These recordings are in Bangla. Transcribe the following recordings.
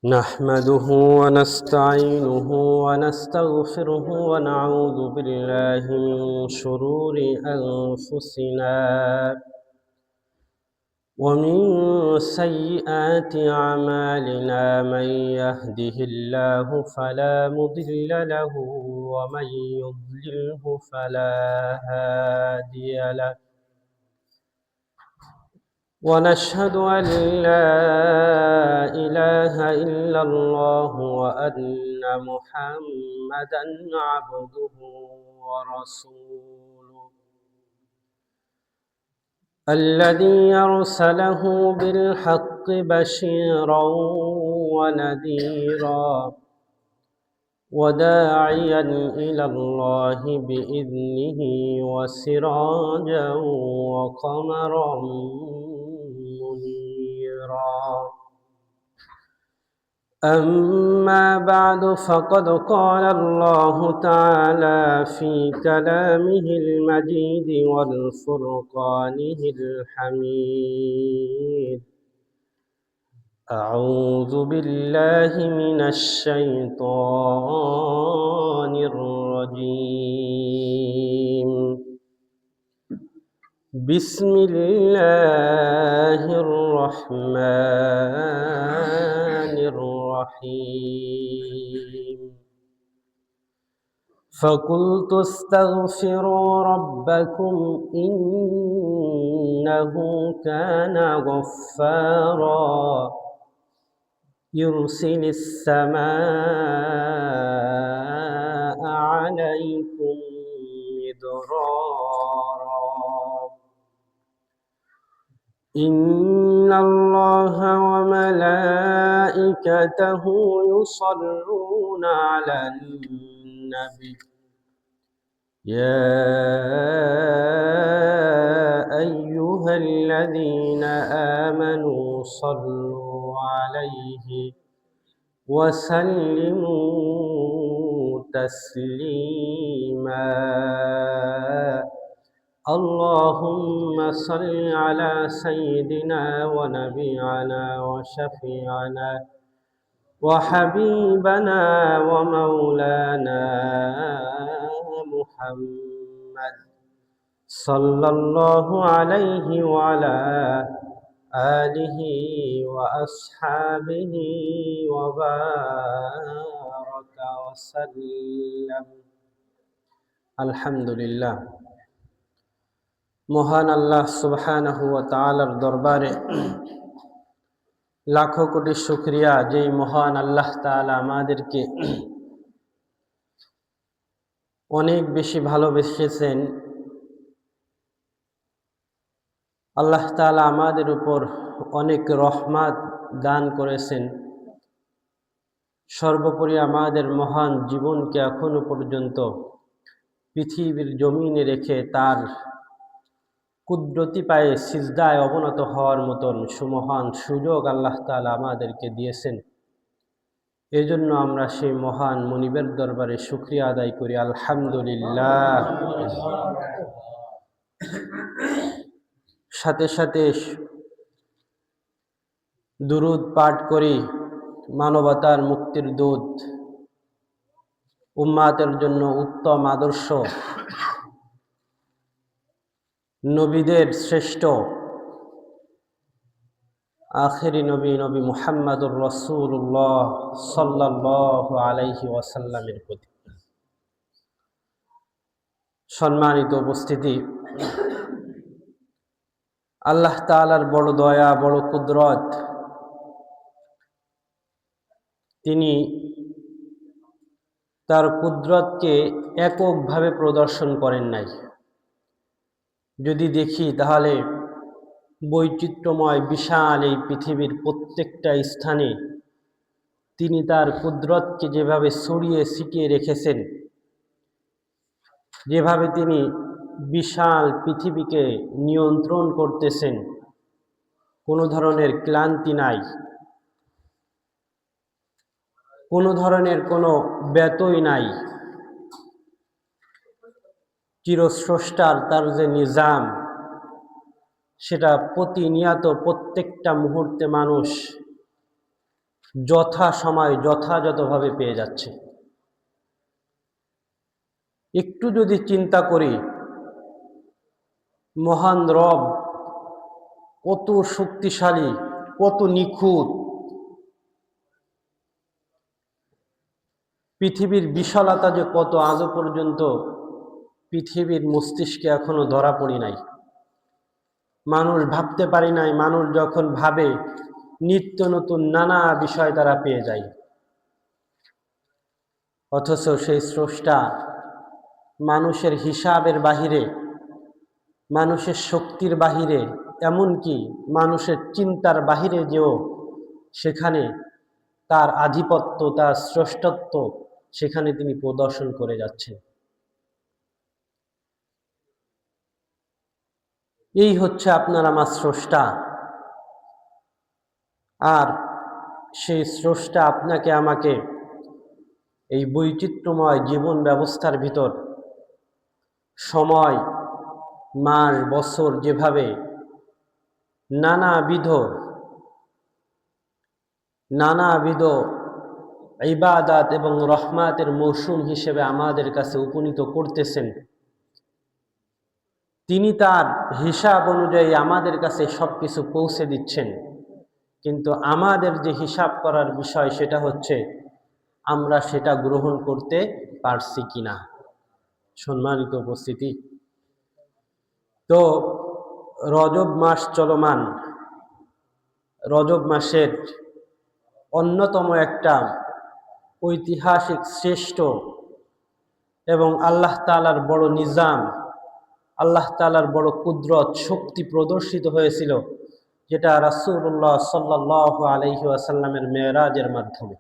نحمده ونستعينه ونستغفره ونعوذ بالله من شرور أنفسنا ومن سيئات أعمالنا. من يهده الله فلا مضل له ومن يضلله فلا هادي له، ونشهد أن لا إله إلا الله وأن محمدًا عبده ورسوله الذي أرسله بالحق بشيرًا ونذيرًا وداعيًا إلى الله بإذنه وسراجًا وقمرًا منيرا. أما بعد، فقد قال الله تعالى في كلامه المجيد والفرقانه الحميد: أعوذ بالله من الشيطان الرجيم. بسم الله الرحمن الرحيم. فقلت استغفروا ربكم إنه كان غفارا يرسل السماء عليكم مدرارا إن الله وملائكته يصلون على النبي يا أيها الذين آمنوا صلوا عليه وسلموا تسليما. اللهم صل على سيدنا ونبينا وشفيعنا وحبيبنا ومولانا محمد صلى الله عليه وعلى آله وأصحابه وبارك وسلم। আলহামদুলিল্লাহ, মহান আল্লাহ সুবহানাহু ওয়া তাআলার দরবারে লাখো কোটি শুকরিয়া, যেই মহান আল্লাহ তাআলা আমাদেরকে অনেক বেশি ভালোবেসেছেন। আল্লাহ তাআলা আমাদের উপর অনেক রহমত দান করেছেন। সর্বোপরি আমাদের মহান জীবনকে এখনো পর্যন্ত পৃথিবীর জমিনে রেখে তার কুদরতি পায়ে সিজদায় অবনত হওয়ার মতন সুমহান সুযোগ আল্লাহ তাআলা আমাদেরকে দিয়েছেন। এজন্য আমরা সেই মহান মুনিবের দরবারে শুকরিয়া আদায় করি, আলহামদুলিল্লাহ। সাথে সাথে দুরূদ পাঠ করি মানবতার মুক্তির দূত, উম্মাতের জন্য উত্তম আদর্শ, নবীদের শ্রেষ্ঠ আখেরি নবী নবী মুহাম্মদুর রাসূলুল্লাহ সাল্লাল্লাহু আলাইহি ওয়াসাল্লামের প্রতি। সম্মানিত উপস্থিতি, আল্লাহ তাআলার বড় দয়া, বড় কুদরত। তিনি তার কুদরতকে এককভাবে প্রদর্শন করেন নাই। যদি দেখি তাহলে বৈচিত্র্যময় বিশাল এই পৃথিবীর প্রত্যেকটা স্থানে তিনি তার কুদরতকে যেভাবে ছড়িয়ে ছিটিয়ে রেখেছেন, যেভাবে তিনি বিশাল পৃথিবীকে নিয়ন্ত্রণ করতেছেন, কোনো ধরনের ক্লান্তি নাই, কোনো ধরনের কোনো ব্যতয় নাই। চিরস্রষ্টার তার যে নিজাম, সেটা প্রতিনিয়ত প্রত্যেকটা মুহূর্তে মানুষ যথা সময় যথাযথভাবে পেয়ে যাচ্ছে। একটু যদি চিন্তা করি মহান রব কত শক্তিশালী, কত নিখুঁত, পৃথিবীর বিশালতা যে কত, আজও পর্যন্ত পৃথিবীর মস্তিষ্কে এখনো ধরা পড়ি নাই। মানুষ ভাবতে পারি নাই, মানুষ যখন ভাবে নিত্য নতুন নানা বিষয় তারা পেয়ে যায়। অথচ সেই স্রষ্টা মানুষের হিসাবের বাহিরে, মানুষের শক্তির বাহিরে, এমনকি মানুষের চিন্তার বাহিরে যেও সেখানে তার আধিপত্য, তার স্রষ্টত্ব সেখানে তিনি প্রদর্শন করে যাচ্ছেন। এই হচ্ছে আপনার আমার স্রষ্টা। আর সেই স্রষ্টা আপনাকে আমাকে এই বৈচিত্র্যময় জীবন ব্যবস্থার ভিতর সময়, মাস, বছর যেভাবে নানাবিধ ইবাদাত এবং রহমাতের মৌসুম হিসেবে আমাদের কাছে উপনীত করতেছেন, তিনি তার হিসাব অনুযায়ী আমাদের কাছে সব কিছু পৌঁছে দিচ্ছেন। কিন্তু আমাদের যে হিসাব করার বিষয় সেটা হচ্ছে আমরা সেটা গ্রহণ করতে পারছি কিনা। সম্মানিত উপস্থিতি, তো রজব মাস চলমান, রজব মাসের অন্যতম একটা ঐতিহাসিক শ্রেষ্ঠ এবং আল্লাহ তাআলার বড় নিজাম, আল্লাহ তাআলার বড় কুদরত, শক্তি প্রদর্শিত হয়েছিল, যেটা রাসূলুল্লাহ সাল্লাল্লাহু আলাইহি ওয়াসাল্লামের মেরাজের মাধ্যমে।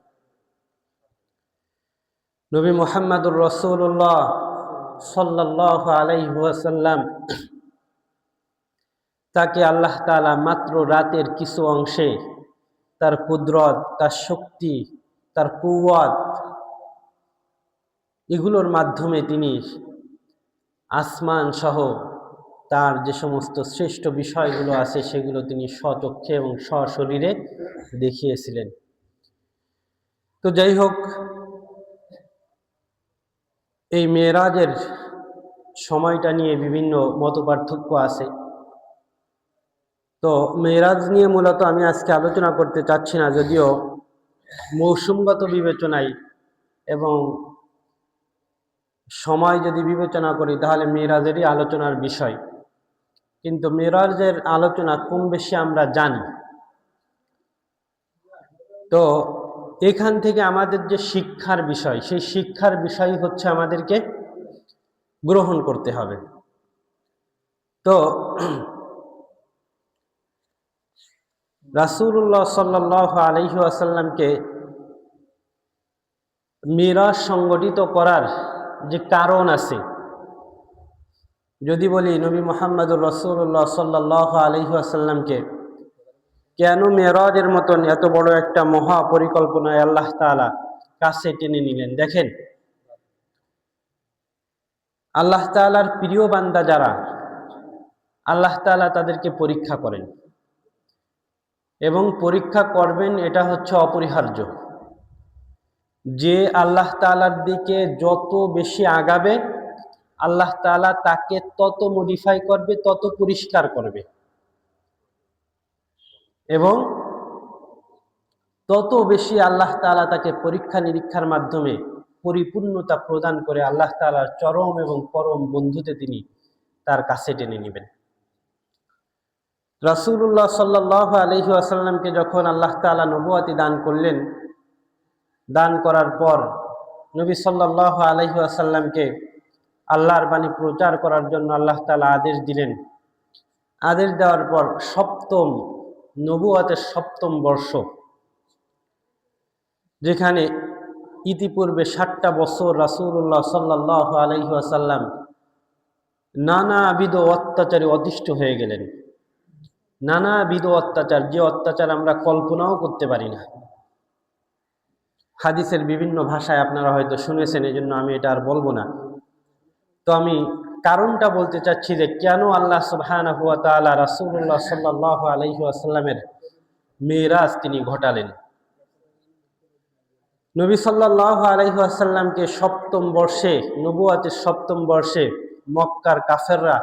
নবী মুহাম্মদুর রাসূলুল্লাহ সাল্লাল্লাহু আলাইহি ওয়াসাল্লাম তাকে আল্লাহ তাআলা মাত্র রাতের কিছু অংশে তার কুদরত, তার শক্তি, তার কুওয়াত, এগুলোর মাধ্যমে তিনি আসমান সহ তার যে সমস্ত শ্রেষ্ঠ বিষয়গুলো আছে সেগুলো তিনি স্বচক্ষে এবং সশরীরে দেখিয়েছিলেন। তো যাই হোক, এই মেরাজের সময়টা নিয়ে বিভিন্ন মতপার্থক্য আছে। তো মেরাজ নিয়ে মূলত আমি আজকে আলোচনা করতে চাচ্ছি না, যদিও মৌসুমগত বিবেচনায় এবং সময় যদি বিবেচনা করি তাহলে মেরাজেরই আলোচনার বিষয়। কিন্তু মেরাজের আলোচনা কম বেশি আমরা জানি। তো এখান থেকে আমাদের যে শিক্ষার বিষয়, সেই শিক্ষার বিষয় হচ্ছে আমাদেরকে গ্রহণ করতে হবে। তো রাসূলুল্লাহ সাল্লাল্লাহু আলাইহি ওয়াসাল্লামকে মিরাজ সংগঠিত করার যে কারণ আছে, যদি বলি নবী মুহাম্মদুর রাসূলুল্লাহ সাল্লাল্লাহু আলাইহি ওয়াসাল্লামকে কেন মেরাজের মতন এত বড় একটা মহা পরিকল্পনায় আল্লাহ তাআলা কাছে টেনে নিলেন। দেখেন, আল্লাহ তাআলার প্রিয় বান্দা যারা, আল্লাহ তাআলা তাদেরকে পরীক্ষা করেন এবং পরীক্ষা করবেন, এটা হচ্ছে অপরিহার্য। যে আল্লাহ তাআলার দিকে যত বেশি আগাবে আল্লাহ তাআলা তাকে তত মডিফাই করবে, তত পরিষ্কার করবে এবং তত বেশি আল্লাহ তাআলা তাকে পরীক্ষা নিরীক্ষার মাধ্যমে পরিপূর্ণতা প্রদান করে আল্লাহ তাআলার চরম এবং পরম বন্ধুতে তিনি তার কাছে টেনে নেবেন। রাসূলুল্লাহ সাল্লাল্লাহু আলাইহি ওয়াসাল্লামকে যখন আল্লাহ তাআলা নবুয়তি দান করলেন, দান করার পর নবী সাল্লাল্লাহু আলাইহি ওয়াসাল্লামকে আল্লাহর বাণী প্রচার করার জন্য আল্লাহ তাআলা আদেশ দিলেন। আদেশ দেওয়ার পর নবুয়তের সপ্তম বর্ষ, যেখানে ইতিপূর্বে 60টা বছর রাসূলুল্লাহ সাল্লাল্লাহু আলাইহি ওয়াসাল্লাম নানাবিধ অত্যাচারে অতিষ্ঠ হয়ে গেলেন। নানাবিধ অত্যাচার, যে অত্যাচার আমরা কল্পনাও করতে পারি না। হাদিসের বিভিন্ন ভাষায় আপনারা হয়তো শুনেছেন, এই জন্য আমি এটা আর বলবো না। তো আমি কারণটা বলতে চাচ্ছি যে কেন আল্লাহ সুবহানাহু ওয়া তাআলা রাসূলুল্লাহ সাল্লাল্লাহু আলাইহি ওয়াসাল্লামের মেরাজ তিনি ঘটালেন। নবী সাল্লাল্লাহু আলাইহি ওয়াসাল্লামকে সপ্তম বর্ষে, নবুয়াতের সপ্তম বর্ষে মক্কার কাফেররা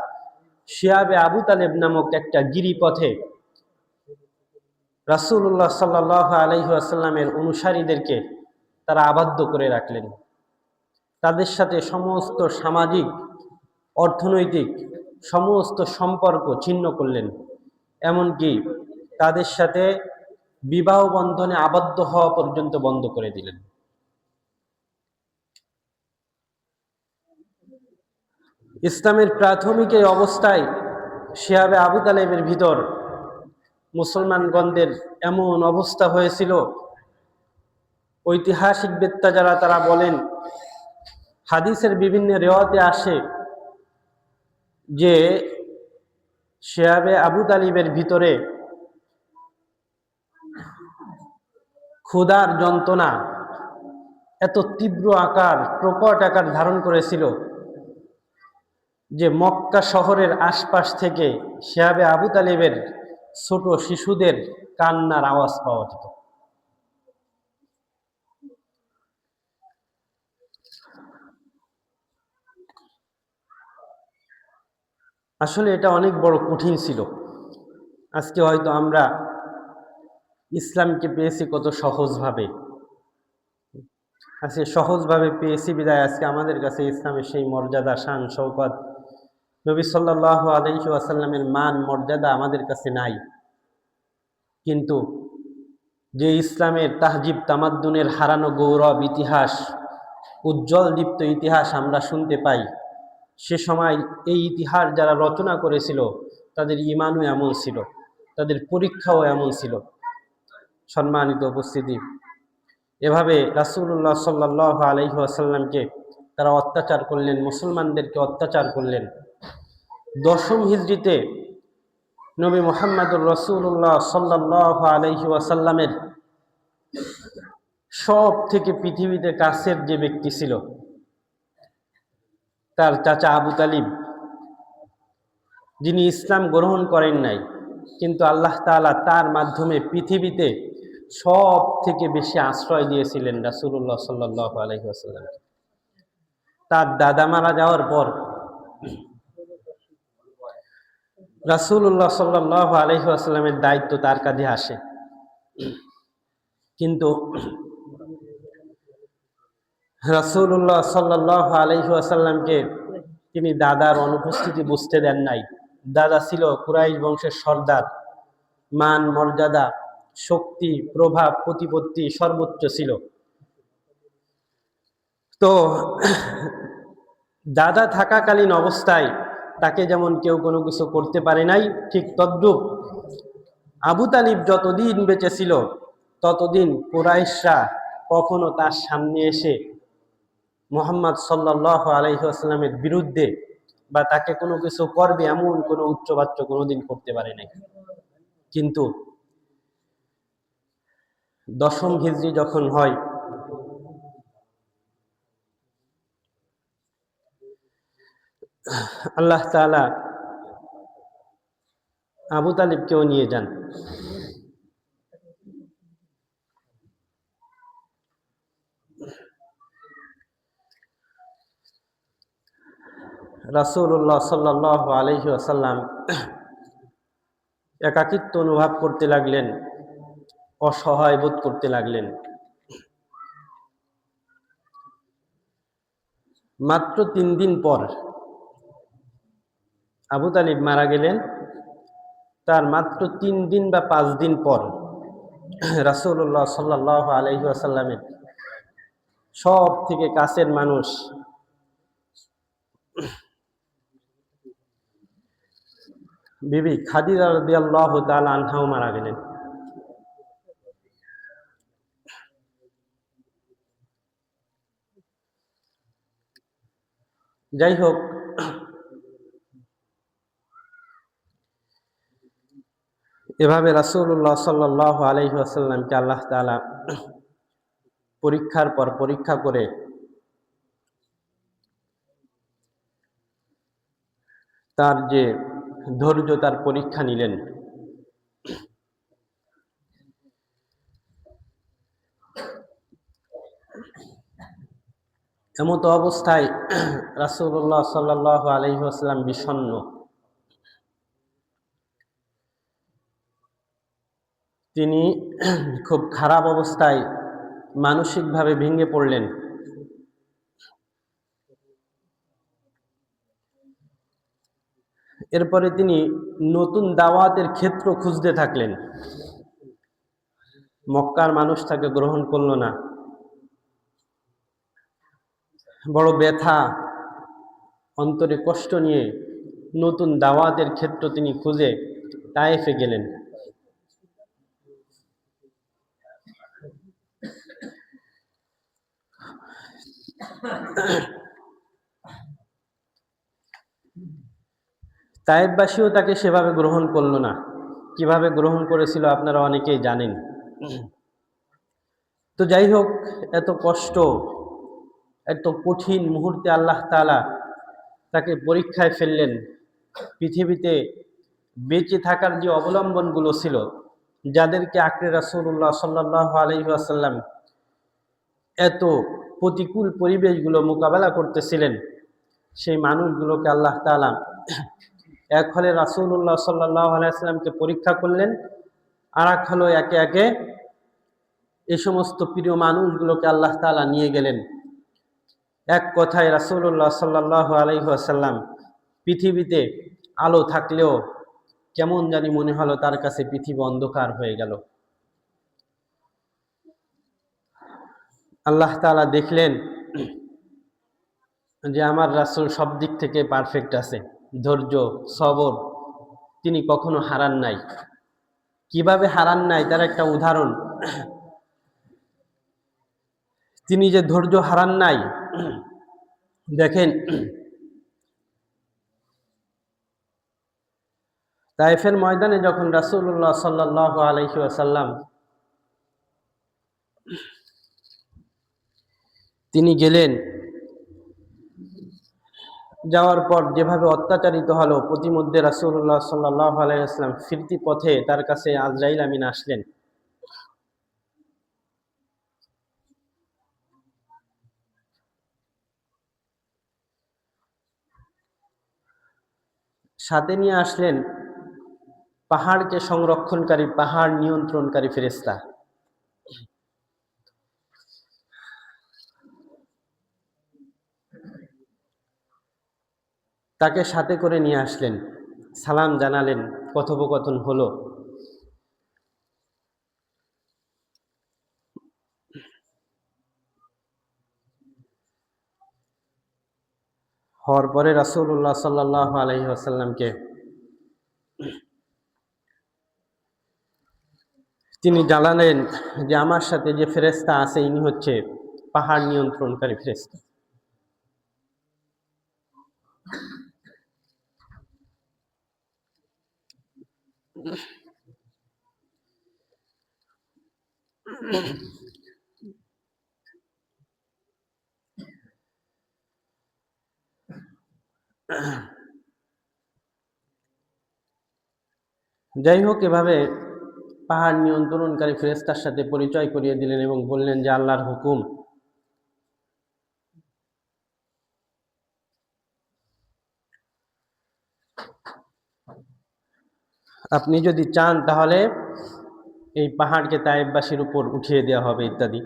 শিয়াবে আবু তালেব নামক একটা গিরিপথে রাসূলুল্লাহ সাল্লাল্লাহু আলাইহি ওয়াসাল্লামের অনুসারীদেরকে তারা আবদ্ধ করে রাখলেন। তাদের সাথে সমস্ত সামাজিক, অর্থনৈতিক সমস্ত সম্পর্ক ছিন্ন করলেন, এমনকি তাদের সাথে বিবাহ বন্ধনে আবদ্ধ হওয়া পর্যন্ত বন্ধ করে দিলেন। ইসলামের প্রাথমিক এই অবস্থায় শিয়াবে আবু তালেবের ভিতর মুসলমানগণদের এমন অবস্থা হয়েছিল, ঐতিহাসিক বেত্তা যারা তারা বলেন, হাদিসের বিভিন্ন রেওয়াতে আসে যে শিয়াবে আবু তালিবের ভিতরে ক্ষুধার যন্ত্রণা এত তীব্র আকার, প্রকট আকার ধারণ করেছিল যে মক্কা শহরের আশপাশ থেকে শিয়াবে আবু তালিবের ছোট শিশুদের কান্নার আওয়াজ পাওয়া যেত। আসলে এটা অনেক বড় কঠিন ছিল। আজকে হয়তো আমরা ইসলামকে পেয়েছি কত সহজভাবে, আজকে সহজভাবে পেয়েছি বিদায় আজকে আমাদের কাছে ইসলামের সেই মর্যাদা, শান, শওকত, নবী সাল্লাল্লাহু আলাইহি ওয়াসাল্লামের মান মর্যাদা আমাদের কাছে নাই। কিন্তু যে ইসলামের তাহজিব তামাদ্দুনের হারানো গৌরব ইতিহাস, উজ্জ্বল দীপ্ত ইতিহাস আমরা শুনতে পাই, সে সময় এই ইতিহাস যারা রচনা করেছিল তাদের ঈমানও এমন ছিল, তাদের পরীক্ষাও এমন ছিল। সম্মানিত উপস্থিতি, এভাবে রাসূলুল্লাহ সাল্লাল্লাহু আলাইহি ওয়াসাল্লামকে তারা অত্যাচার করলেন, মুসলমানদেরকে অত্যাচার করলেন। দশম হিজরিতে নবী মুহাম্মদুর রাসূলুল্লাহ সাল্লাল্লাহু আলাইহি ওয়াসাল্লামের সব থেকে পৃথিবীতে কাছের যে ব্যক্তি ছিল, তার চাচা আবু তালিব, যিনি ইসলাম গ্রহণ করেন নাই, কিন্তু আল্লাহ তাআলা তার মাধ্যমে পৃথিবীতে সব থেকে বেশি আশ্রয় দিয়েছিলেন রাসূলুল্লাহ সাল্লাল্লাহু আলাইহি ওয়াসাল্লাম। তার দাদা মারা যাওয়ার পর রাসূলুল্লাহ সাল্লাল্লাহু আলাইহি ওয়াসাল্লামের দায়িত্ব তার কাঁধে আসে। কিন্তু রাসূলুল্লাহ সাল্লাল্লাহু আলাইহি ওয়াসাল্লামকে তিনি দাদার অনুপস্থিতি বুঝতে দেন নাই। দাদা ছিল কুরাইশ বংশের সর্দার, মান মর্যাদা, শক্তি, প্রভাব, প্রতিপত্তি সর্বোচ্চ ছিল। তো দাদা থাকাকালীন অবস্থায় তাকে যেমন কেউ কোনো কিছু করতে পারে নাই, ঠিক তদ্রূপ আবু তালিব যতদিন বেঁচে ছিল ততদিন কুরাইশরা কখনো তার সামনে এসে মুহাম্মদ সাল্লাল্লাহু আলাইহি ওয়াসাল্লামের বিরুদ্ধে বা তাকে কোনো কিছু করবে এমন কোনো উচ্চবাচ্য কোনোদিন করতে পারে নাই। কিন্তু দশম হিজরি যখন হয়, আল্লাহ তাআলা আবু তালিবকেও নিয়ে যান। রাসূলুল্লাহ সাল্লাল্লাহু আলাইহি ওয়াসাল্লাম একাকিত্ব অনুভব করতে লাগলেন, অসহায় বোধ করতে লাগলেন। মাত্র 3 দিন পর আবু তালিব মারা গেলেন। তার মাত্র 3 দিন বা 5 দিন পর রাসূলুল্লাহ সাল্লাল্লাহু আলাইহি ওয়াসাল্লামের সব থেকে কাছের মানুষ বিবি খাদিজা রাদিয়াল্লাহু তাআলা আনহাও মারা গেলেন। যাই হোক, এভাবে রাসূলুল্লাহ সাল্লাল্লাহু আলাইহি ওয়াসাল্লামকে আল্লাহ তাআলা পরীক্ষার পর পরীক্ষা করে তার যে ধৈর্য, তার পরীক্ষা নিলেন। এমত অবস্থায় রাসূলুল্লাহ সাল্লাল্লাহু আলাইহি ওয়াসাল্লাম বিষণ্ণ। তিনি খুব খারাপ অবস্থায় মানসিকভাবে ভেঙে পড়লেন। এরপরে তিনি নতুন দাওয়াতের ক্ষেত্র খুঁজতে থাকলেন। মক্কার মানুষ তাকে গ্রহণ করল না। বড় ব্যথা, অন্তরে কষ্ট নিয়ে নতুন দাওয়াতের ক্ষেত্র তিনি খুঁজে তায়েফে গেলেন। তায়েফবাসীও তাকে সেভাবে গ্রহণ করল না। কিভাবে গ্রহণ করেছিল আপনারা অনেকেই জানেন। তো যাই হোক, এত কষ্ট, এত কঠিন মুহূর্তে আল্লাহ তাআলা তাকে পরীক্ষায় ফেললেন। পৃথিবীতে বেঁচে থাকার যে অবলম্বনগুলো ছিল, যাদেরকে আঁকড়ে রাসূলুল্লাহ সাল্লাল্লাহু আলাইহি ওয়াসাল্লাম এত প্রতিকূল পরিবেশগুলো মোকাবেলা করতেছিলেন, সেই মানুষগুলোকে আল্লাহ তাআলা এক হলে রাসূলুল্লাহ সাল্লাল্লাহু আলাইহি ওয়াসাল্লামকে পরীক্ষা করলেন, আর এক হলো একে একে এই সমস্ত প্রিয় মানুষগুলোকে আল্লাহ তাআলা নিয়ে গেলেন। এক কথায় রাসূলুল্লাহ সাল্লাল্লাহু আলাইহি ওয়াসাল্লাম পৃথিবীতে আলো থাকলেও কেমন জানি মনে হলো তার কাছে পৃথিবী অন্ধকার হয়ে গেল। আল্লাহ তাআলা দেখলেন যে আমার রাসূল সব দিক থেকে পারফেক্ট আছে, ধৈর্য, সবর তিনি কখনো হারান নাই। কিভাবে হারান নাই তার একটা উদাহরণ, তিনি যে ধৈর্য হারান নাই, দেখেন তায়েফের ময়দানে যখন রাসূলুল্লাহ সাল্লাল্লাহু আলাইহি ওয়াসাল্লাম তিনি গেলেন, যাওয়ার পর যেভাবে অত্যাচারিত হলো, প্রতিমধ্যে রাসূলুল্লাহ সাল্লাল্লাহু আলাইহি ওয়াসাল্লাম ফিরতি পথে তার কাছে আজরাইল আমিন আসলেন। সাথে নিয়ে আসলেন পাহাড়কে সংরক্ষণকারী, পাহাড় নিয়ন্ত্রণকারী ফেরেশতা। তাকে সাথে করে নিয়ে আসলেন, সালাম জানালেন, কথোপকথন হলো। হওয়ার পরে রাসূলুল্লাহ সাল্লাল্লাহু আলাইহি ওয়াসাল্লামকে তিনি জানালেন যে আমার সাথে যে ফেরেশতা আছে ইনি হচ্ছে পাহাড় নিয়ন্ত্রণকারী ফেরেশতা। যাই হোক, এভাবে পাহাড় নিয়ন্ত্রণকারী ফেরেশতার সাথে পরিচয় করিয়ে দিলেন এবং বললেন যে আল্লাহর হুকুম, আপনি যদি চান তাহলে এই পাহাড়কে তায়েফবাসীর উপর উঠিয়ে দেওয়া হবে ইত্যাদি।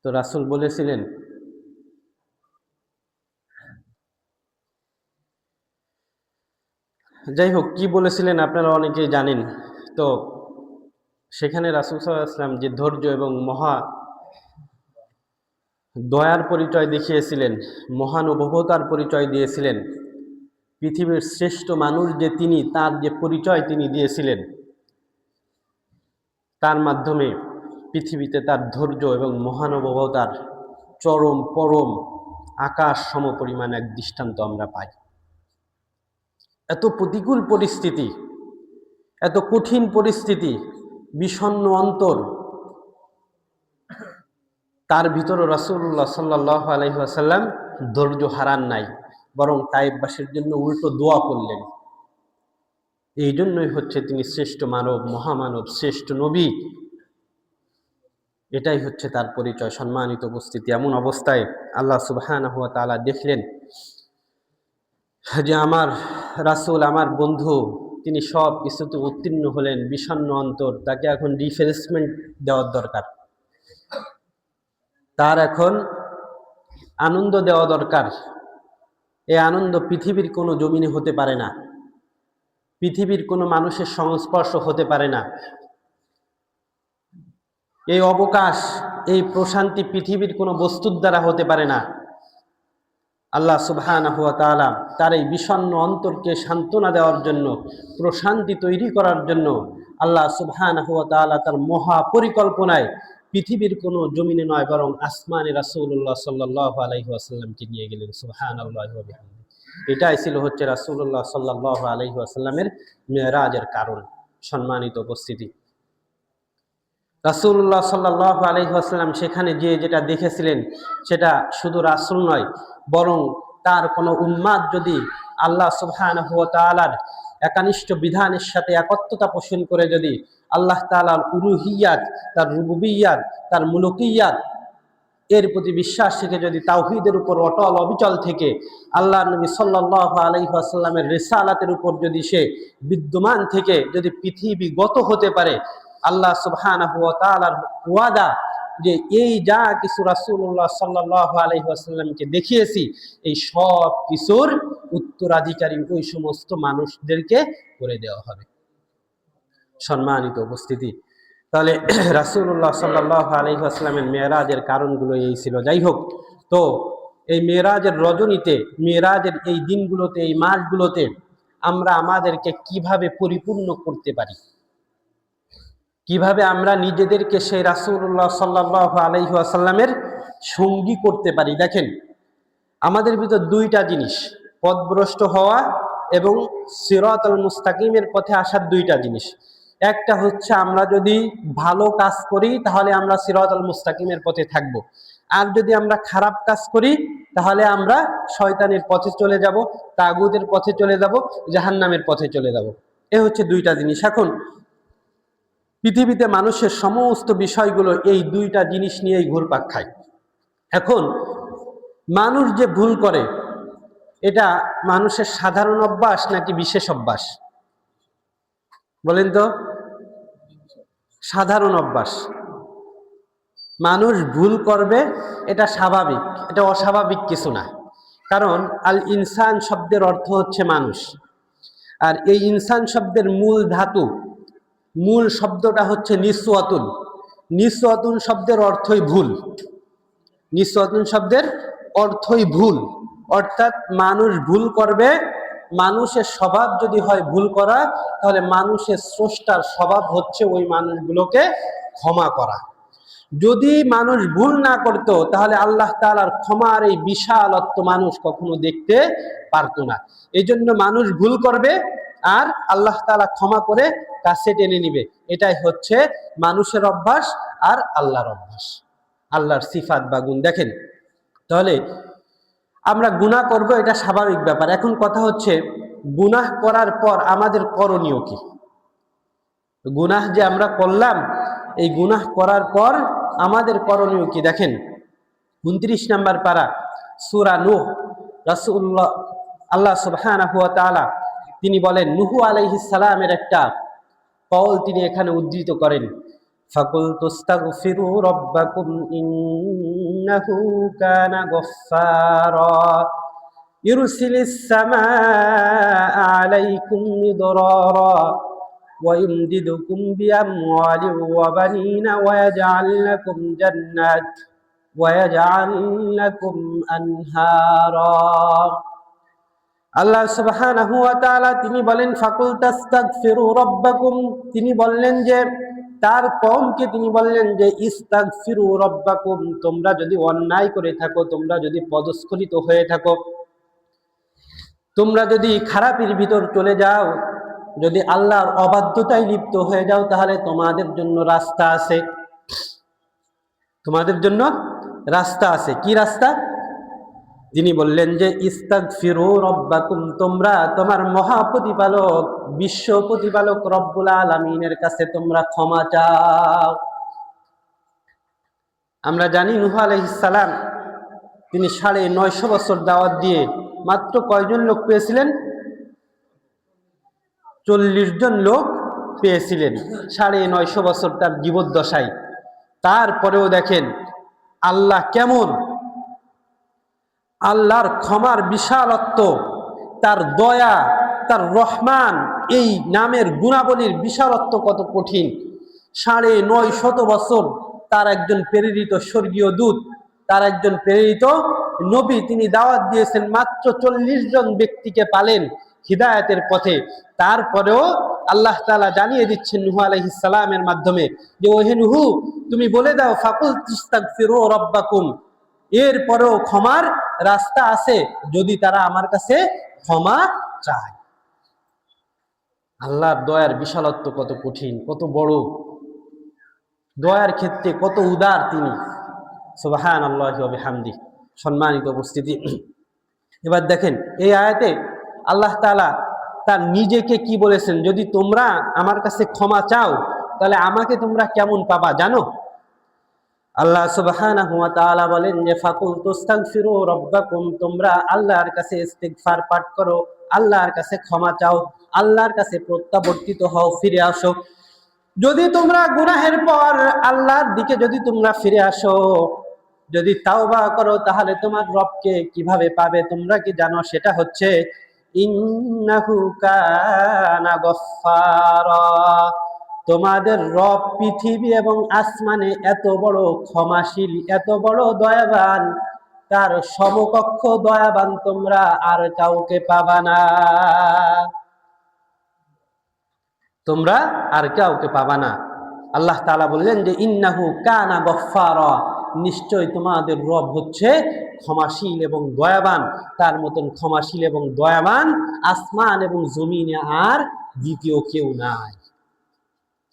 তো রাসূল বলেছিলেন, যাই হোক কি বলেছিলেন আপনারা অনেকেই জানেন। তো সেখানে রাসূল সাল্লাল্লাহু আলাইহি ওয়াসাল্লাম যে ধৈর্য এবং মহা দয়ার পরিচয় দেখিয়েছিলেন, মহানুভবতার পরিচয় দিয়েছিলেন, পৃথিবীর শ্রেষ্ঠ মানুষ যে তিনি, তার যে পরিচয় তিনি দিয়েছিলেন, তার মাধ্যমে পৃথিবীতে তার ধৈর্য এবং মহানুভবতার চরম পরম আকাশ সমপরিমাণ এক দৃষ্টান্ত আমরা পাই। এত প্রতিকূল পরিস্থিতি, এত কঠিন পরিস্থিতি, বিষণ্ণ অন্তর, তার ভিতরে রাসূলুল্লাহ সাল্লাল্লাহু আলাইহি ওয়াসাল্লাম ধৈর্য হারান নাই, বরং তায়েফবাসীর জন্য উল্টো দোয়া করলেন। এই জন্যই হচ্ছে তিনি শ্রেষ্ঠ মানব, মহামানব, শ্রেষ্ঠ নবী। এটাই হচ্ছে তার পরিচয়। সম্মানিত উপস্থিতি, এমন অবস্থায় আল্লাহ সুবহানাহু ওয়া তাআলা দেখলেন যে আমার রাসূল, আমার বন্ধু, তিনি সব কিছুতে উত্তীর্ণ হলেন, বিষণ্ণ অন্তর, তাকে এখন রিফ্রেশমেন্ট দেওয়ার দরকার, তার এখন আনন্দ দেওয়া দরকার। এই আনন্দ পৃথিবীর কোনো জমিনে হতে পারে না, পৃথিবীর কোনো মানুষের সংস্পর্শ হতে পারে না। এই অবকাশ, এই প্রশান্তি পৃথিবীর কোনো বস্তুর দ্বারা হতে পারে না। আল্লাহ সুবহানাহু ওয়া তাআলা তার এই বিষণ্ণ অন্তরকে সান্ত্বনা দেওয়ার জন্য, প্রশান্তি তৈরি করার জন্য আল্লাহ সুবহানাহু ওয়া তাআলা তার মহা পরিকল্পনায় পৃথিবীর কোনো জমিনে নয়, বরং আসমানে রাসূলুল্লাহ সাল্লাল্লাহু আলাইহি ওয়াসাল্লামকে নিয়ে গেলেন। সুবহানাল্লাহি ওয়া বিহামদিহি। এটাই ছিল হচ্ছে রাসূলুল্লাহ সাল্লাল্লাহু আলাইহি ওয়াসাল্লামের মেরাজের কারণ। সম্মানিত উপস্থিতি, রাসূলুল্লাহ সাল্লাল্লাহু আলাইহি ওয়াসাল্লাম সেখানে যে যেটা দেখেছিলেন, সেটা শুধু রাসূল নয়, বরং তার কোনো উম্মাত যদি আল্লাহ সুবহানাহু ওয়া তাআলার একানিষ্ঠ বিধানের সাথে একত্বতা পোষণ করে, যদি আল্লাহ তাআলার উলুহিয়াত, তার রুবুবিয়াত, তার মুলুকিয়াত এর প্রতি বিশ্বাস থেকে, যদি তাওহীদের উপর অটল অবিচল থেকে আল্লাহ নবী সাল্লাল্লাহু আলাইহি ওয়াসাল্লামের রিসালাতের উপর যদি সে বিদ্যমান থেকে যদি পৃথিবীগত হতে পারে, আল্লাহ সুবহানাহু ওয়া তাআলার ওয়াদা যে এই যা কিছু রাসূলুল্লাহ সাল্লাল্লাহু আলাইহি ওয়াসাল্লামকে দেখিয়েছি, এই সব কিছুর উত্তরাধিকারী ওই সমস্ত মানুষদেরকে করে দেওয়া হবে। সম্মানিত উপস্থিতি, তাহলে রাসূলুল্লাহ সাল্লাল্লাহু আলাইহি ওয়াসাল্লামের মেরাজের কারণগুলো এই ছিল। যাই হোক, তো এই মেরাজের রজনীতে, মেরাজের এই দিনগুলোতে, এই মাসগুলোতে আমরা আমাদেরকে কিভাবে পরিপূর্ণ করতে পারি, কিভাবে আমরা নিজেদেরকে সেই রাসূলুল্লাহ সাল্লাল্লাহু আলাইহি ওয়াসাল্লামের সঙ্গী করতে পারি। দেখেন, আমাদের ভিতর দুইটা জিনিস, পথভ্রষ্ট হওয়া এবং সিরাতাল মুস্তাকিমের পথে আসার দুইটা জিনিস। একটা হচ্ছে আমরা যদি ভালো কাজ করি তাহলে আমরা সিরাতাল মুস্তাকিমের পথে থাকব, আর যদি আমরা খারাপ কাজ করি তাহলে আমরা শয়তানের পথে চলে যাব, তাগুতের পথে চলে যাব, জাহান্নামের পথে চলে যাব। এ হচ্ছে দুইটা জিনিস। এখন পৃথিবীতে মানুষের সমস্ত বিষয়গুলো এই দুইটা জিনিস নিয়েই ঘুরপাক খায়। এখন মানুষ যে ভুল করে, এটা মানুষের সাধারণ অভ্যাস নাকি বিশেষ অভ্যাস? বলেন তো। সাধারণ অভ্যাস। মানুষ ভুল করবে, এটা স্বাভাবিক, এটা অস্বাভাবিক কিছু না। কারণ আল ইনসান শব্দের অর্থ হচ্ছে মানুষ, আর এই ইনসান শব্দের মূল ধাতু, মূল শব্দটা হচ্ছে নিসওয়াতুন। নিসওয়াতুন শব্দের অর্থই ভুল। নিসওয়াতুন শব্দের অর্থই ভুল, অর্থাৎ মানুষ ভুল করবে। মানুষের স্বভাব যদি হয় ভুল করা, তাহলে মানুষের স্রষ্টার স্বভাব হচ্ছে ওই মানুষগুলোকে ক্ষমা করা। যদি মানুষ ভুল না করতো, তাহলে আল্লাহ তাআলার ক্ষমার এই বিশালত্ব মানুষ কখনো দেখতে পারতো না। এই জন্য মানুষ ভুল করবে আর আল্লাহ তাআলা ক্ষমা করে কাছে টেনে নিবে। এটাই হচ্ছে মানুষের অভ্যাস আর আল্লাহর অভ্যাস, আল্লাহর সিফাত বা গুণ। দেখেন, তাহলে আমরা গুনাহ করব, এটা স্বাভাবিক ব্যাপার। এখন কথা হচ্ছে, গুনাহ করার পর আমাদের করণীয় কি? গুনাহ যে আমরা করলাম, এই গুনাহ করার পর আমাদের করণীয় কি? দেখেন, 29 নম্বর পারা সূরা নূহ, রাসূলুল্লাহ আল্লাহ সুবহানাহু ওয়া তাআলা তিনি বলেন, নূহ আলাইহিস সালামের একটা কওল তিনি এখানে উদ্ধৃত করেন, ফাকুলতু আস্তাগফিরু রাব্বাকুম ইন্নাহু কানা গফফারা ইরসিলিস সামাআ আলাইকুম মিদরারা ويمددكم بأموال وبنين ويجعل لكم جنات ويجعل لكم أنهارا। আল্লাহ সুবহানাহু ওয়া তাআলা তিনি বলেন, ফাকুল তাস্তাগফিরু রাব্বাকুম, তিনি বললেন যে তার কওমকে তিনি বললেন যে ইস্তাগফিরু রাব্বাকুম, তোমরা যদি অন্যায় করে থাকো, তোমরা যদি পদস্খলিত হয়ে থাকো, তোমরা যদি খারাপের ভিতর চলে যাও, যদি আল্লাহর অবাধ্যতায় লিপ্ত হয়ে যাও, তাহলে তোমাদের জন্য রাস্তা আছে। তোমাদের জন্য রাস্তা আছে। কি রাস্তা? যিনি বললেন যে ইস্তাগফিরু রব্বাকুম, তোমরা তোমার মহাপ্রতিপালক বিশ্ব প্রতিপালক রব্বুল আলামিনের কাছে তোমরা ক্ষমা চাও। আমরা জানি নূহ আলাইহিস সালাম তিনি 950 বছর দাওয়াত দিয়ে মাত্র কয়জন লোক পেয়েছিলেন? 40 জন লোক পেয়েছিলেন 950 বছর তার জীবদ্দশায়। তারপরেও দেখেন আল্লাহ কেমন, আল্লাহর ক্ষমার বিশালত্ব, তার দয়া, তার রহমান, এই নামের গুণাবলীর বিশালত্ব কত কঠিন। 950 বছর তার একজন প্রেরিত স্বর্গীয় দূত, তার একজন প্রেরিত নবী, তিনি দাওয়াত দিয়েছেন, মাত্র 40 জন ব্যক্তিকে পালেন হিদায়াতের পথে। তারপরেও আল্লাহ তাআলা জানিয়ে দিচ্ছেন নূহ আলাইহিস সালামের মাধ্যমে যে ওহে নূহ, তুমি বলে দাও ফাকুল তাস্তাগফিরু রাব্বাকুম, এরপরেও ক্ষমার রাস্তা আছে যদি তারা আমার কাছে ক্ষমা চায়। আল্লাহর দয়ার বিশালত্ব কত কঠিন, কত বড়, দয়ার ক্ষেত্রে কত উদার তিনি। সুবহানাল্লাহি ওয়া বিহামদিহি। সম্মানিত উপস্থিতি, এবার দেখেন এই আয়াতে আল্লাহ তাআলা তার নিজেকে কি বলেছেন, যদি তোমরা আমার কাছে ক্ষমা চাও তাহলে আমাকে তোমরা কেমন পাবা জানো? আল্লাহ সুবহানাহু ওয়া তাআলা বলেন যে ফাকুল তাস্তাগফিরু রাব্বাকুম, তোমরা আল্লাহর কাছে ইস্তিগফার পাঠ করো, আল্লাহর কাছে ক্ষমা চাও, আল্লাহর কাছে প্রত্যাবর্তিত হও, ফিরে আসো। যদি তোমরা গুনাহের পর আল্লাহর দিকে যদি তোমরা ফিরে আসো, যদি তাওবা করো, তাহলে তোমার রবকে কিভাবে পাবে তোমরা কি জানো? সেটা হচ্ছে ইন্নাহু কানা গফফারা, তোমাদের রব পৃথিবী এবং আসমানে এত বড় ক্ষমাশীল, এত বড় দয়াবান, তার সমকক্ষ দয়াবান তোমরা আর কাউকে পাবা না, তোমরা আর কাউকে পাবা না। আল্লাহ তাআলা বললেন যে ইন্নাহু কানা গফফারা, নিশ্চয় তোমাদের রব হচ্ছে ক্ষমাশীল এবং দয়াবান, তার মতন ক্ষমাশীল এবং দয়াবান আসমান এবং জমিনে আর দ্বিতীয় কেউ নাই।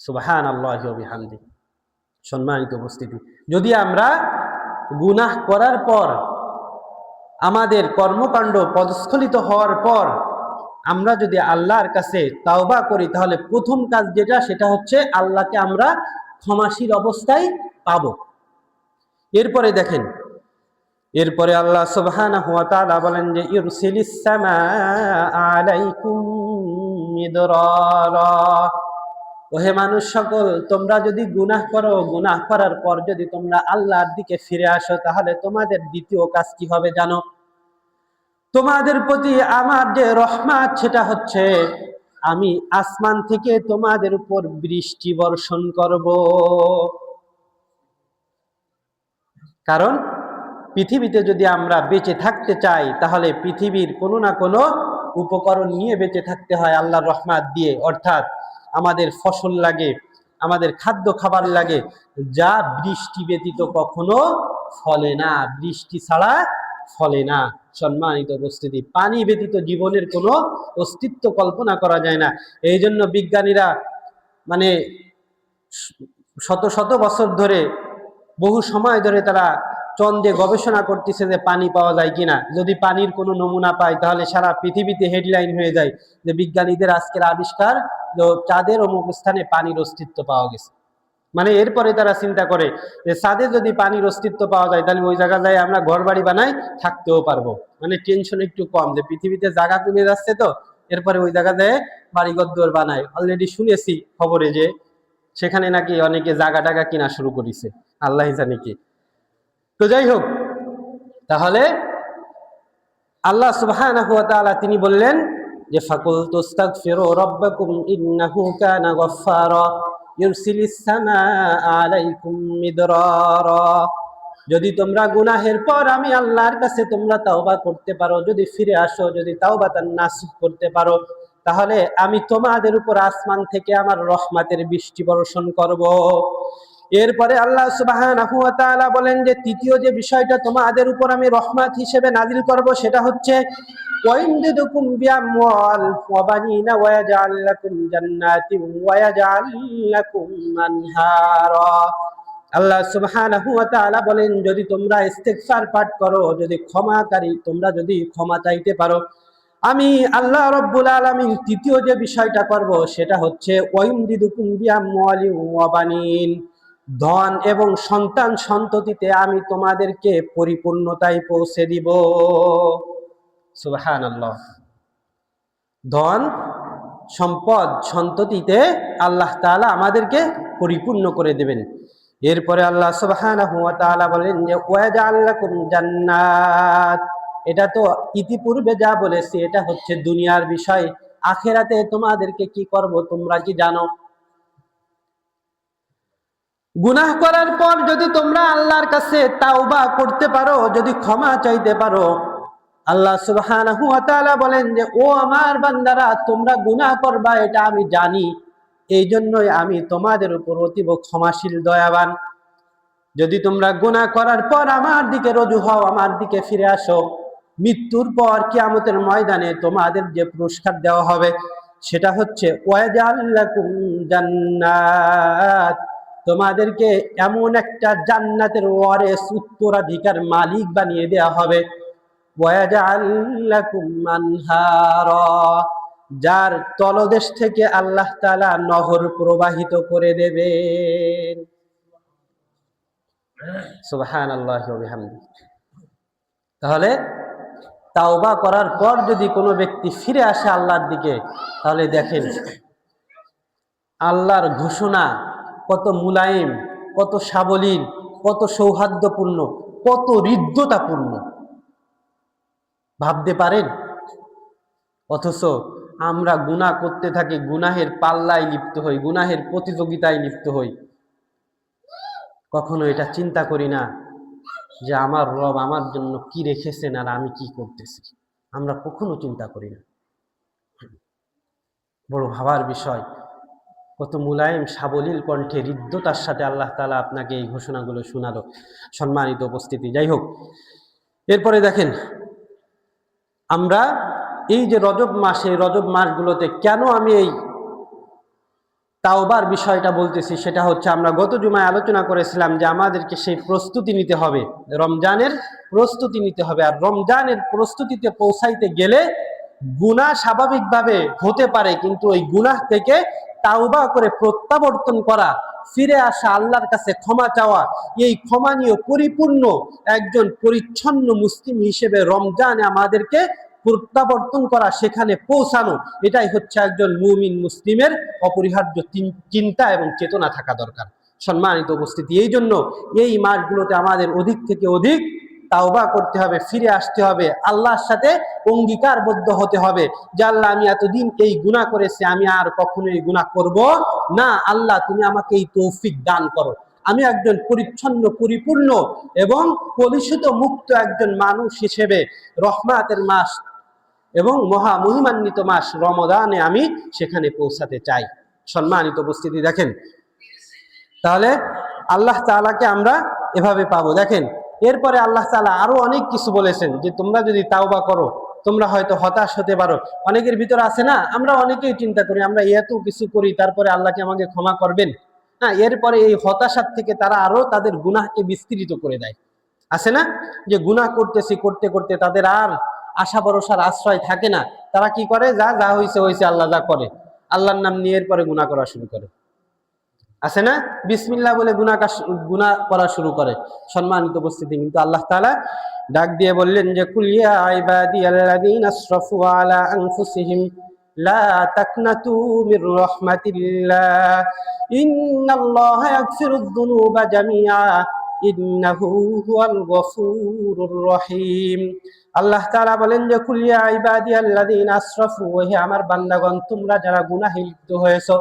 সুবহানাল্লাহি ওয়া বিহামদিহি। সম্মানিত উপস্থিতি, যদি আমরা গুনাহ করার পর, আমাদের কর্মকাণ্ড পদস্খলিত হওয়ার পর আমরা যদি আল্লাহর কাছে তাওবা করি, তাহলে প্রথম কাজ যেটা, সেটা হচ্ছে আল্লাহকে আমরা ক্ষমাশীল অবস্থায় পাব। এরপরে দেখেন, এরপরে আল্লাহ সুবহানাহু ওয়া তাআলা বলেন যে ইরসিলিস সামাআ আলাইকুম মিদরারা, ওহে মানুষ সকল, তোমরা যদি গুনাহ করো, গুনাহ করার পর যদি তোমরা আল্লাহর দিকে ফিরে আসো, তাহলে তোমাদের দ্বিতীয় কাজ কি হবে জানো? তোমাদের প্রতি আমার যে রহমত, সেটা হচ্ছে আমি আসমান থেকে তোমাদের উপর বৃষ্টি বর্ষণ করব। কারণ পৃথিবীতে যদি আমরা বেঁচে থাকতে চাই, তাহলে পৃথিবীর কোনো না কোনো উপকরণ নিয়ে বেঁচে থাকতে হয় আল্লাহর রহমত দিয়ে, অর্থাৎ আমাদের ফসল লাগে, আমাদের খাদ্য খাবার লাগে, যা বৃষ্টি ব্যতীত কখনো ফলে না, বৃষ্টি ছাড়া ফলে না। সম্মানিত উপস্থিতি, পানি ব্যতীত জীবনের কোনো অস্তিত্ব কল্পনা করা যায় না। এই জন্য বিজ্ঞানীরা মানে শত শত বছর ধরে, বহু সময় ধরে তারা চন্দ্রে গবেষণা করতেছে যে পানি পাওয়া যায় কিনা। যদি পানির কোনো নমুনা পায়, তাহলে সারা পৃথিবীতে হেডলাইন হয়ে যায় যে বিজ্ঞানীদের আজকের আবিষ্কার, চাঁদের অমুক স্থানে পানির অস্তিত্ব পাওয়া গেছে। মানে এরপরে তারা চিন্তা করে যে চাঁদে যদি পানির অস্তিত্ব পাওয়া যায়, তাহলে ওই জায়গায় আমরা ঘর বাড়ি বানাই থাকতেও পারবো। মানে টেনশন একটু কম, যে পৃথিবীতে জায়গা কমে যাচ্ছে, তো এরপরে ওই জায়গায় বাড়িঘর দুয়ার বানায়। অলরেডি শুনেছি খবরে যে সেখানে নাকি অনেকে জায়গা টাকা কিনা শুরু করেছে, আল্লাহ জানে কি। তো যাই হোক, তাহলে আল্লাহ সুবহানাহু ওয়া তাআলা তিনি বললেন যে ফাকুল তাস্তাগফিরু রাব্বাকুম ইন্নাহু কানা গফফারা ইরসিলিস সামাআ আলাইকুম মিদরারা, যদি তোমরা গুনাহের পর আমি আল্লাহর কাছে তোমরা তাওবা করতে পারো, যদি ফিরে আসো, যদি তাওবাতান নাসুহ করতে পারো, তাহলে আমি তোমাদের উপর আসমান থেকে আমার রহমতের বৃষ্টি বর্ষণ করব। এরপরে আল্লাহ সুবহানাহু ওয়া তাআলা বলেন যে তৃতীয় যে বিষয়টা তোমাদের উপর আমি রহমত হিসেবে নাজিল করব, সেটা হচ্ছে ওয়াইমদিদুকুম বিআমওয়াল ওয়া বানিনা ওয়া ইয়াজআল লাকুম জান্নাতিন ওয়া ইয়াজআল লাকুম আনহারা, আল্লাহ সুবহানাহু ওয়া তাআলা বলেন, যদি তোমরা ইস্তিগফার পাঠ করো, যদি তোমরা যদি ক্ষমা চাইতে পারো, আমি আল্লাহ রাব্বুল আলামিন তৃতীয় যে বিষয়টা করব সেটা হচ্ছে ওয়াইমদিদুকুম বিআমওয়ালিন ওয়া বানিন, ধন এবং সন্তান সন্ততিতে আমি তোমাদেরকে পরিপূর্ণতায় পৌঁছে দিব। সুবহানাল্লাহ। ধন সম্পদ সন্ততিতে আল্লাহ তাআলা আমাদেরকে পরিপূর্ণ করে দেবেন। এরপরে আল্লাহ সুবহানাহু ওয়া তাআলা বলেন যে ওয়াজআল লাকুম জান্নাত, এটা তো ইতিপূর্বে যা বলেছি এটা হচ্ছে দুনিয়ার বিষয়। আখিরাতে তোমাদেরকে কি করব তোমরা কি জানো? গুনাহ করার পর যদি তোমরা আল্লাহর কাছে তাওবা করতে পারো, যদি ক্ষমা চাইতে পারো, আল্লাহ সুবহানাহু ওয়া তাআলা বলেন যে ও আমার বান্দারা, তোমরা গুনাহ করবা এটা আমি জানি, এই জন্যই আমি তোমাদের উপর অতীব ক্ষমাশীল দয়াবান। যদি তোমরা গুনাহ করার পর আমার দিকে রজু হও, আমার দিকে ফিরে আসো, মৃত্যুর পর কিয়ামতের ময়দানে তোমাদের যে পুরস্কার দেওয়া হবে সেটা হচ্ছে ওয়াজআল লাকুম জান্নাত, তোমাদেরকে এমন একটা জান্নাতের ওয়ারিস উত্তরাধিকার মালিক বানিয়ে দেওয়া হবে। ওয়াজআল লাকুম আনহারা, যার তলদেশ থেকে আল্লাহ তাআলা নহর প্রবাহিত করে দেবেন। সুবহানাল্লাহি ওয়া বিহামদিহি। তাহলে তাওবা করার পর যদি কোনো ব্যক্তি ফিরে আসে আল্লাহর দিকে, তাহলে দেখেন আল্লাহর ঘোষণা কত মুলায়েম, কত সাবলীল, কত সৌহার্দ্যপূর্ণ, কত হৃদ্যতাপূর্ণ, ভাবতে পারেন? অথচ আমরা গুনাহ করতে থাকি, গুনাহের পাল্লায় লিপ্ত হই, গুনাহের প্রতিযোগিতায় লিপ্ত হই। কখনো এটা চিন্তা করি না যে আমার রব আমার জন্য কি রেখেছেন আর আমি কি করতেছি। আমরা কখনো চিন্তা করি না। বড় ভাবার বিষয়। কত মুলায়েম সাবলীল কণ্ঠে হৃদ্যতার সাথে আল্লাহ তাআলা আপনাকে এই ঘোষণাগুলো শোনালো। সম্মানিত উপস্থিতি, যাই হোক, এরপরে দেখেন আমরা এই যে রজব মাস, এই রজব মাসগুলোতে কেন আমি এই তাওবার বিষয়টা বলতেছি, সেটা হচ্ছে আমরা গত জুমায় আলোচনা করেছিলাম যে আমাদেরকে সেই প্রস্তুতি নিতে হবে, রমজানের প্রস্তুতি নিতে হবে। আর রমজানের প্রস্তুতিতে পৌঁছাইতে গেলে গুনাহ স্বাভাবিকভাবে হতে পারে, কিন্তু ওই গুনাহ থেকে তাওবা করে প্রত্যাবর্তন করা, ফিরে আসা, আল্লাহর কাছে ক্ষমা চাওয়া, এই ক্ষমা নিয়ে পরিপূর্ণ একজন পরিচ্ছন্ন মুসলিম হিসেবে রমজানে আমাদেরকে প্রত্যাবর্তন করা, সেখানে পৌঁছানো, এটাই হচ্ছে একজন মুমিন মুসলিমের অপরিহার্য চিন্তা এবং চেতনা থাকা দরকার। সম্মানিত উপস্থিতি, এই জন্য এই মাসগুলোতে আমাদের অধিক থেকে অধিক তাওবা করতে হবে, ফিরে আসতে হবে, আল্লাহর সাথে অঙ্গীকারবদ্ধ হতে হবে যে আল্লাহ, আমি এতদিন এই গুনাহ করেছি, আমি আর কখনো এই গুনাহ করব না। আল্লাহ, তুমি আমাকে এই তৌফিক দান করো, আমি একজন পরিচ্ছন্ন, পরিপূর্ণ এবং কলুষিত মুক্ত একজন মানুষ হিসেবে রহমাতের মাস এবং মহা মহিমান্বিত মাস রমজানে আমি সেখানে পৌঁছাতে চাই। সম্মানিত উপস্থিতি, দেখেন তাহলে আল্লাহ তাআলাকে আমরা এভাবে পাবো। দেখেন এরপরে আল্লাহ তাআলা আরো অনেক কিছু বলেছেন যে তোমরা যদি তাওবা করো, তোমরা হয়তো হতাশ হতে পারো। অনেকের ভিতরে আছে না, আমরা অনেকেই চিন্তা করি আমরা এত কিছু করি, তারপরে আল্লাহকে আমাকে ক্ষমা করবেন না। এরপরে এই হতাশার থেকে তারা আরো তাদের গুনাহকে বিস্তৃত করে দেয়। আছে না, যে গুনাহ করতেছি, করতে করতে তাদের আর আশা ভরসার আশ্রয় থাকে না। তারা কি করে, যা যা হয়েছে হয়েছে, আল্লাহ যা করে, আল্লাহর নাম নিয়ে এরপরে গুনাহ করা শুরু করে। আছে না, বিসমিল্লাহ বলে গুনাহ করা শুরু করে। সম্মানিত উপস্থিতি, কিন্তু আল্লাহ তাআলা ডাক দিয়ে বললেন যে কুল ইয়া ইবাদিয়াল্লাযীনা আসরাফু আলা আনফুসিহিম লা তাকনাতু মির রাহমাতিল্লাহ ইন্নাল্লাহা ইয়াগফিরুয যুনুবা জামিআ ইন্নাহু হুয়াল গফুরুর রহিম। আল্লাহ তাআলা বলেন যে কুল ইয়া ইবাদিয়াল্লাযীনা আসরাফু, হে আমার বান্দাগণ, তোমরা যারা গুনাহে লিপ্ত হয়েছো,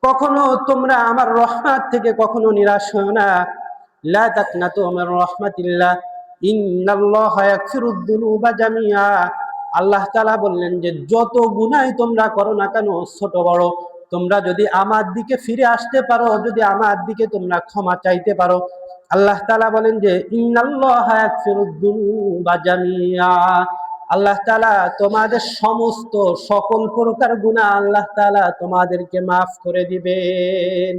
কখনো তোমরা আমার রহমত থেকে কখনো নিরাশ হও না। লা তাকনাতু মির রাহমাতিল্লাহ ইন্নাল্লাহা ইয়াগফিরুয যুনুবা জামিআ। আল্লাহ তাআলা বললেন যে যত গুনাহ তোমরা করো না কেন, ছোট বড়, তোমরা যদি আমার দিকে ফিরে আসতে পারো, যদি আমার দিকে তোমরা ক্ষমা চাইতে পারো, আল্লাহ তাআলা বলেন যে ইন্নাল্লাহা ইয়াগফিরুয যুনুবা জামিআ, আল্লাহ তাআলা তোমাদের সমস্ত সকল প্রকার গুনাহ আল্লাহ তাআলা তোমাদেরকে মাফ করে দিবেন।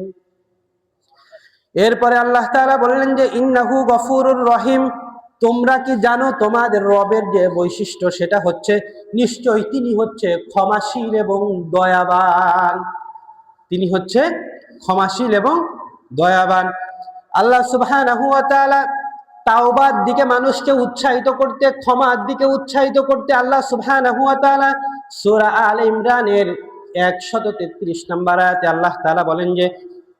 এরপরে আল্লাহ তাআলা বললেন যে ইন্নাহু গফুরুর রহিম, তোমরা কি জানো তোমাদের রবের যে বৈশিষ্ট্য সেটা হচ্ছে নিশ্চয়ই তিনি হচ্ছে ক্ষমাশীল এবং দয়াবান। তিনি হচ্ছে ক্ষমাশীল এবং দয়াবান। আল্লাহ সুবহানাহু ওয়া তাআলা তাওবার দিকে মানুষকে উৎসাহিত করতে, ক্ষমার দিকে উৎসাহিত করতে আল্লাহ সুবহানাহু ওয়া তাআলা সূরা আলে ইমরানের 133 নম্বর আয়াতে আল্লাহ তাআলা বলেন যে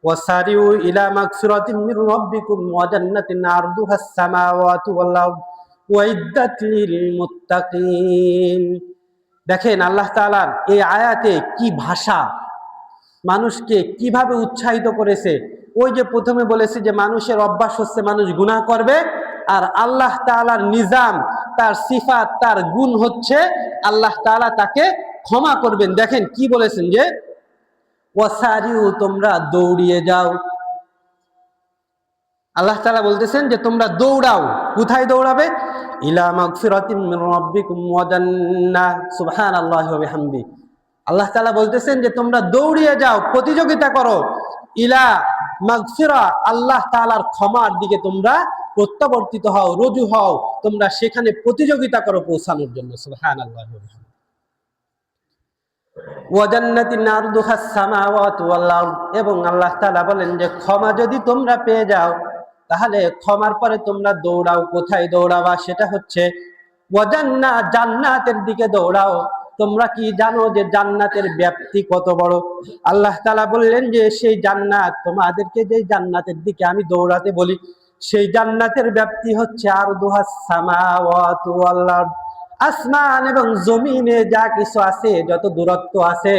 ওয়াসারিউ ইলা মাগফিরাতিন মির রাব্বিকুম ওয়া জান্নাতিন আরদুহাস সামাওয়াতু ওয়াল আরদ উইদ্দাত লিল মুত্তাকিন। দেখেন আল্লাহ তাআলার এই আয়াতে কি ভাষা, মানুষকে কিভাবে উৎসাহিত করেছে। ওই যে প্রথমে বলেছে যে মানুষের অভ্যাস হচ্ছে মানুষ গুনাহ করবে, আর আল্লাহ তাআলার নিজাম, তার সিফাত, তার গুণ হচ্ছে আল্লাহ তাআলা তাকে ক্ষমা করবেন। দেখেন কি বলেছেন যে ওয়াসারিউ, তোমরা দৌড়িয়ে যাও। আল্লাহ তাআলা বলতেছেন যে তোমরা দৌড়াও। কোথায় দৌড়াবে? ইলা মাগফিরাতিন মির রাব্বিকুম ওয়া জান্নাহ। সুবহানাল্লাহি ওয়া বিহামদি। আল্লাহ তাআলা বলতেছেন যে তোমরা দৌড়িয়ে যাও, প্রতিযোগিতা করো। ইলা মাগফিরা, আল্লাহ তাআলার ক্ষমার দিকে তোমরা প্রত্যাবর্তিত হও, রুজু হও, তোমরা সেখানে প্রতিযোগিতা করো পৌঁছানোর জন্য। সুবহানাল্লাহি ওয়া বিহামদি। ওয়া জান্নাতিন আরদুহাস সামাওয়াতু ওয়াল আরদ, এবং আল্লাহ তাআলা বলেন যে ক্ষমা যদি তোমরা পেয়ে যাও তাহলে ক্ষমার পরে তোমরা দৌড়াও। কোথায় দৌড়াবা? সেটা হচ্ছে ওয়া জান্নাত, জান্নাতের দিকে দৌড়াও। তোমরা কি জানো যে জান্নাতের ব্যাপ্তি কত বড়? আল্লাহ তাআলা বললেন যে সেই জান্নাত, তোমাদেরকে যে জান্নাতের দিকে আমি দৌড়াতে বলি, সেই জান্নাতের ব্যাপ্তি হচ্ছে আরদুহাস সামাওয়াতু ওয়াল আরদ, আসমান এবং জমিনে যা কিছু আছে, যত দূরত্ব আছে,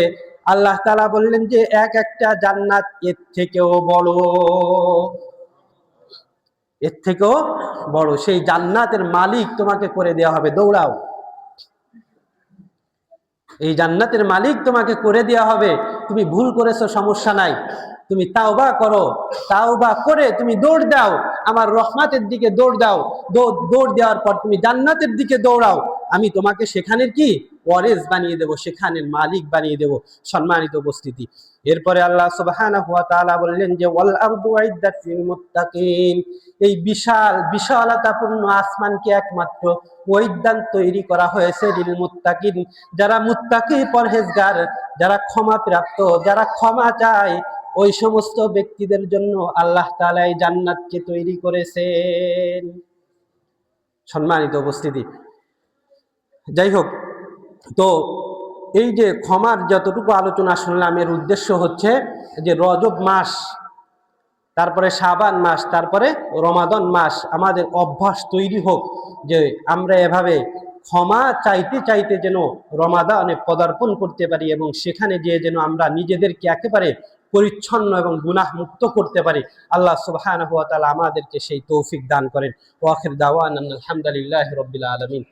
আল্লাহ তাআলা বললেন যে এক একটা জান্নাত এর থেকেও বড়, এর থেকেও বড়। সেই জান্নাতের মালিক তোমাকে করে দেওয়া হবে, দৌড়াও। এই জান্নাতের মালিক তোমাকে করে দেওয়া হবে। তুমি ভুল করেছো, সমস্যা নাই, তুমি তাওবা করো, তাওবা করে তুমি দৌড় দাও, আমার রহমতের দিকে দৌড় দাও। দৌড় দেওয়ার পর তুমি জান্নাতের দিকে দৌড়াও, আমি তোমাকে সেখানের কি ওয়ারিস বানিয়ে দেব, সেখানের মালিক বানিয়ে দেব। সম্মানিত উপস্থিতি, এরপরে আল্লাহ সুবহানাহু ওয়া তাআলা বললেন যে ওয়াল আরদু উইদ্দাত লিল মুত্তাকিন, এই বিশাল বিশালতাপূর্ণ আসমানকে একমাত্র উইদ্দান তৈরি করা হয়েছে লিল মুত্তাকিন, যারা মুত্তাকি, পরহেজগার, যারা ক্ষমা প্রাপ্ত, যারা ক্ষমা চায়, ওই সমস্ত ব্যক্তিদের জন্য আল্লাহ তাআলা এই জান্নাতকে তৈরি করেছেন। সম্মানিত উপস্থিতি, যাই হোক, তো এই যে ক্ষমার যতটুকু আলোচনা শুনলাম, এর উদ্দেশ্য হচ্ছে যে রজব মাস, তারপরে শাবান মাস, তারপরে রমাদান মাস, আমাদের অভ্যাস তৈরি হোক যে আমরা এভাবে ক্ষমা চাইতে চাইতে যেন রমাদানে পদার্পণ করতে পারি, এবং সেখানে গিয়ে যেন আমরা নিজেদেরকে একেবারে পরিচ্ছন্ন এবং গুনাহ মুক্ত করতে পারি। আল্লাহ সুবহানাহু ওয়া তাআলা আমাদেরকে সেই তৌফিক দান করেন। ওয়া আখির দাওয়ানা আলহামদুলিল্লাহি রাব্বিল আলামিন।